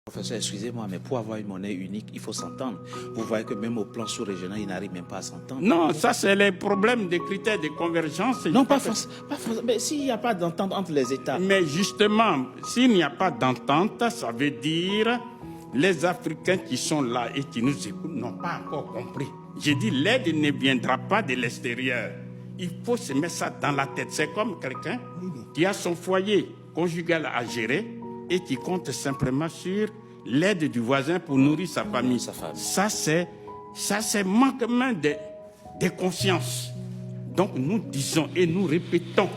Professeur, excusez-moi, mais pour avoir une monnaie unique, il faut s'entendre. Vous voyez que même au plan sous-régional, ils n'arrivent même pas à s'entendre. Non, ça c'est les problèmes des critères de convergence. Non, pas forcément. Mais s'il n'y a pas d'entente entre les États. Mais justement, s'il n'y a pas d'entente, ça veut dire les Africains qui sont là et qui nous écoutent n'ont pas encore compris. J'ai dit, l'aide ne viendra pas de l'extérieur. Il faut se mettre ça dans la tête. C'est comme quelqu'un qui a son foyer conjugal à gérer et qui compte simplement sur l'aide du voisin pour nourrir sa famille. Ça, c'est manquement de conscience. Donc, nous disons et nous répétons.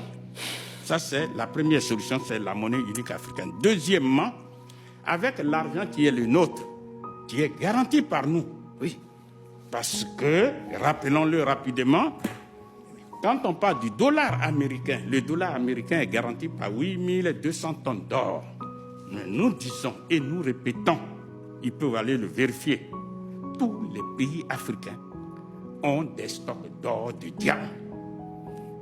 Ça, c'est la première solution, c'est la monnaie unique africaine. Deuxièmement, avec l'argent qui est le nôtre, qui est garanti par nous. Oui. Parce que, rappelons-le rapidement, quand on parle du dollar américain, le dollar américain est garanti par 8200 tonnes d'or. Mais nous disons et nous répétons, ils peuvent aller le vérifier, tous les pays africains ont des stocks d'or, de diamants.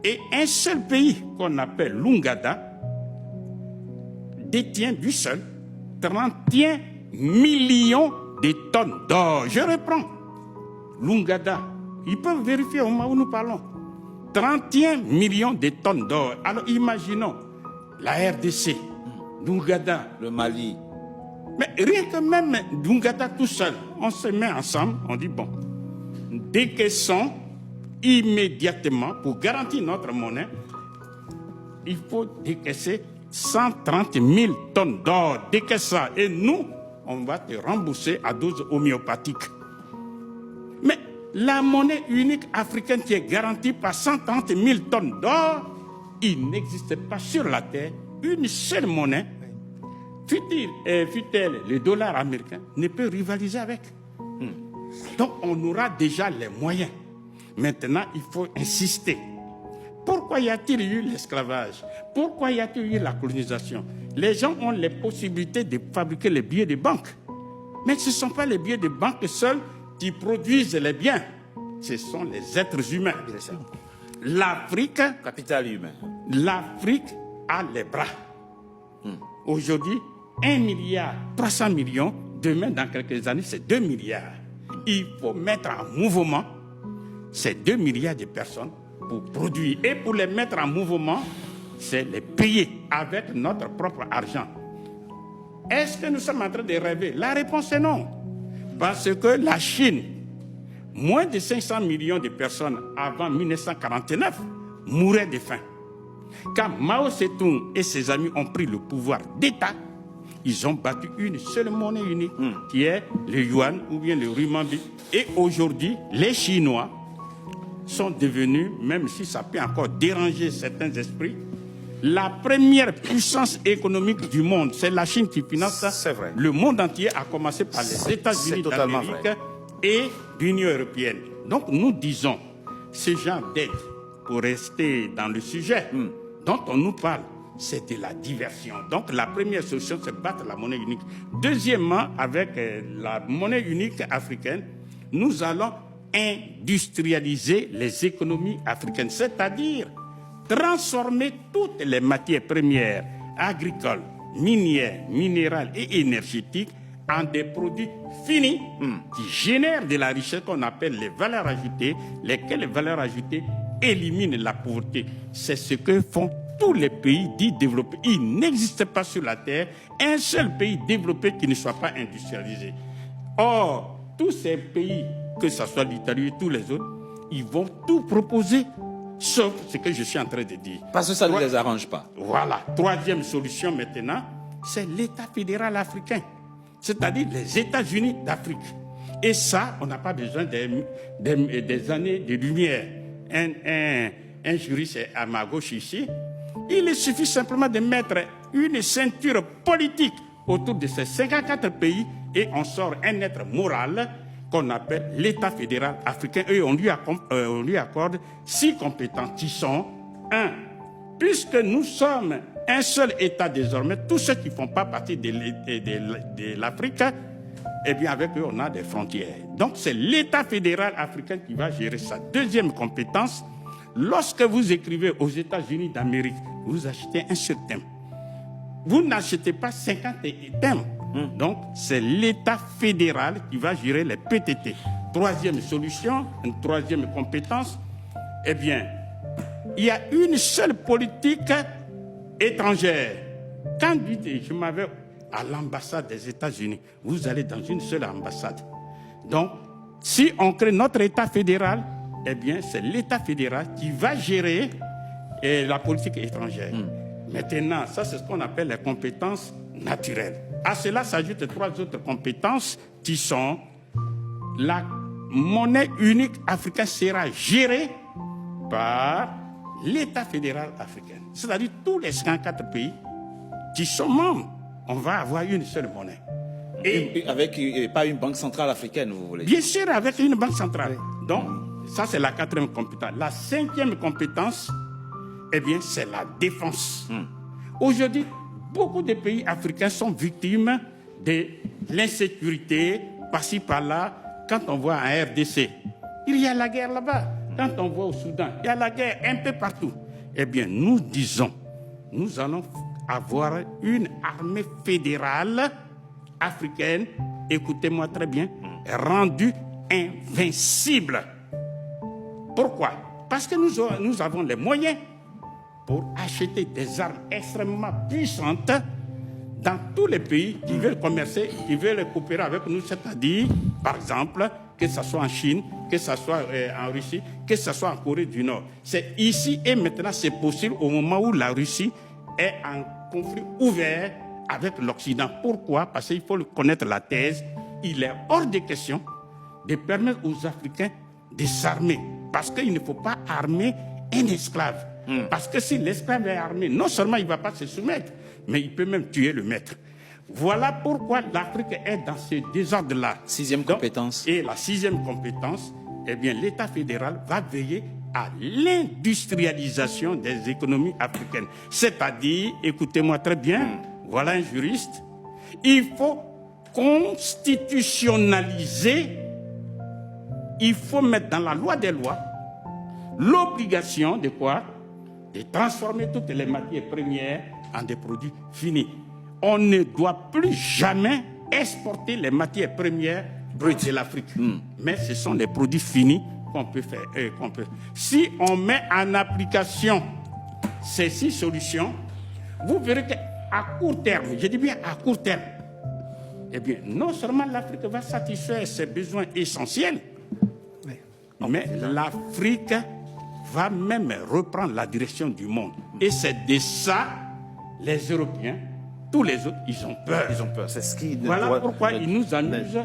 Et un seul pays qu'on appelle l'Ouganda détient du seul 31 millions de tonnes d'or. Je reprends. L'Ouganda, ils peuvent vérifier au moment où nous parlons. 31 millions de tonnes d'or. Alors imaginons la RDC, l'Ouganda, le Mali. Mais rien que même l'Ouganda tout seul, on se met ensemble, on dit bon, décaissons immédiatement pour garantir notre monnaie, il faut décaisser 130 000 tonnes d'or. Décaisse ça et nous, on va te rembourser à dose homéopathique. Mais la monnaie unique africaine qui est garantie par 130 000 tonnes d'or, il n'existe pas sur la terre une seule monnaie, fut-elle le dollar américain, ne peut rivaliser avec. Donc on aura déjà les moyens. Maintenant, il faut insister. Pourquoi y a-t-il eu l'esclavage? Pourquoi y a-t-il eu la colonisation? Les gens ont les possibilités de fabriquer les billets de banque. Mais ce ne sont pas les billets de banque seuls qui produisent les biens. Ce sont les êtres humains. L'Afrique... Capital humain. L'Afrique a les bras. Aujourd'hui, 1 milliard 300 millions. Demain, dans quelques années, c'est 2 milliards. Il faut mettre en mouvement ces 2 milliards de personnes pour produire. Et pour les mettre en mouvement, c'est les payer avec notre propre argent. Est-ce que nous sommes en train de rêver? La réponse est non. Parce que la Chine, moins de 500 millions de personnes avant 1949 mouraient de faim. Quand Mao Tse-tung et ses amis ont pris le pouvoir d'État, ils ont battu une seule monnaie unique, qui est le yuan ou bien le renminbi. Et aujourd'hui, les Chinois sont devenus, même si ça peut encore déranger certains esprits, la première puissance économique du monde. C'est la Chine qui finance le monde entier, à commencer par les États-Unis d'Amérique et l'Union européenne. Donc nous disons, ce genre d'aide, pour rester dans le sujet dont on nous parle, c'est de la diversion. Donc la première solution, c'est battre la monnaie unique. Deuxièmement, avec la monnaie unique africaine, nous allons industrialiser les économies africaines, c'est-à-dire transformer toutes les matières premières agricoles, minières, minérales et énergétiques en des produits finis qui génèrent de la richesse qu'on appelle les valeurs ajoutées, lesquelles valeurs ajoutées éliminent la pauvreté. C'est ce que font tous les pays dits développés. Il n'existe pas sur la terre un seul pays développé qui ne soit pas industrialisé. Or, tous ces pays, que ce soit l'Italie et tous les autres, ils vont tout proposer, sauf ce que je suis en train de dire. Parce que ça ne les arrange pas. Voilà. Troisième solution maintenant, c'est l'État fédéral africain, c'est-à-dire les États-Unis d'Afrique. Et ça, on n'a pas besoin des années de lumière. Un juriste à ma gauche ici, il suffit simplement de mettre une ceinture politique autour de ces 54 pays et on sort un être moral qu'on appelle l'État fédéral africain et on lui accorde 6 compétences qui sont 1. Puisque nous sommes un seul État désormais, tous ceux qui ne font pas partie de l'Afrique, eh bien avec eux on a des frontières. Donc c'est l'État fédéral africain qui va gérer sa deuxième compétence. Lorsque vous écrivez aux États-Unis d'Amérique, vous achetez un seul thème. Vous n'achetez pas 50 thèmes. Donc, c'est l'État fédéral qui va gérer les PTT. Troisième solution, une troisième compétence, eh bien, il y a une seule politique étrangère. Quand je m'avais à l'ambassade des États-Unis, vous allez dans une seule ambassade. Donc, si on crée notre État fédéral, eh bien, c'est l'État fédéral qui va gérer la politique étrangère. Maintenant, ça, c'est ce qu'on appelle les compétences naturelles. À cela s'ajoutent 3 autres compétences qui sont la monnaie unique africaine sera gérée par l'État fédéral africain. C'est-à-dire tous les 54 pays qui sont membres, on va avoir une seule monnaie. Et avec pas une banque centrale africaine, vous voulez dire? Bien sûr, avec une banque centrale. Donc, ça, c'est la 4e compétence. La 5e compétence, eh bien, c'est la défense. Aujourd'hui, beaucoup de pays africains sont victimes de l'insécurité, par-ci, par-là. Quand on voit en RDC, il y a la guerre là-bas. Quand on voit au Soudan, il y a la guerre un peu partout. Eh bien, nous disons, nous allons avoir une armée fédérale africaine, écoutez-moi très bien, rendue invincible. Pourquoi? Parce que nous avons les moyens pour acheter des armes extrêmement puissantes dans tous les pays qui veulent commercer, qui veulent coopérer avec nous, c'est-à-dire, par exemple, que ce soit en Chine, que ce soit en Russie, que ce soit en Corée du Nord. C'est ici et maintenant, c'est possible au moment où la Russie est en conflit ouvert avec l'Occident. Pourquoi? Parce qu'il faut connaître la thèse. Il est hors de question de permettre aux Africains de s'armer. Parce qu'il ne faut pas armer un esclave. Parce que si l'esclave est armé, non seulement il ne va pas se soumettre, mais il peut même tuer le maître. Voilà pourquoi l'Afrique est dans ce désordre-là. 6e compétence. Et la 6e compétence, eh bien, l'État fédéral va veiller à l'industrialisation des économies africaines. C'est-à-dire, écoutez-moi très bien, voilà un juriste, il faut constitutionnaliser, il faut mettre dans la loi des lois l'obligation de quoi? De transformer toutes les matières premières en des produits finis. On ne doit plus jamais exporter les matières premières brutes de l'Afrique. Mais ce sont les produits finis qu'on peut faire. Si on met en application ces 6 solutions, vous verrez qu'à court terme, je dis bien à court terme, eh bien, non seulement l'Afrique va satisfaire ses besoins essentiels, mais l'Afrique va même reprendre la direction du monde. Et c'est de ça, les Européens, tous les autres, ils ont peur. Ils ont peur. C'est ce qui... Voilà pourquoi ils nous amusent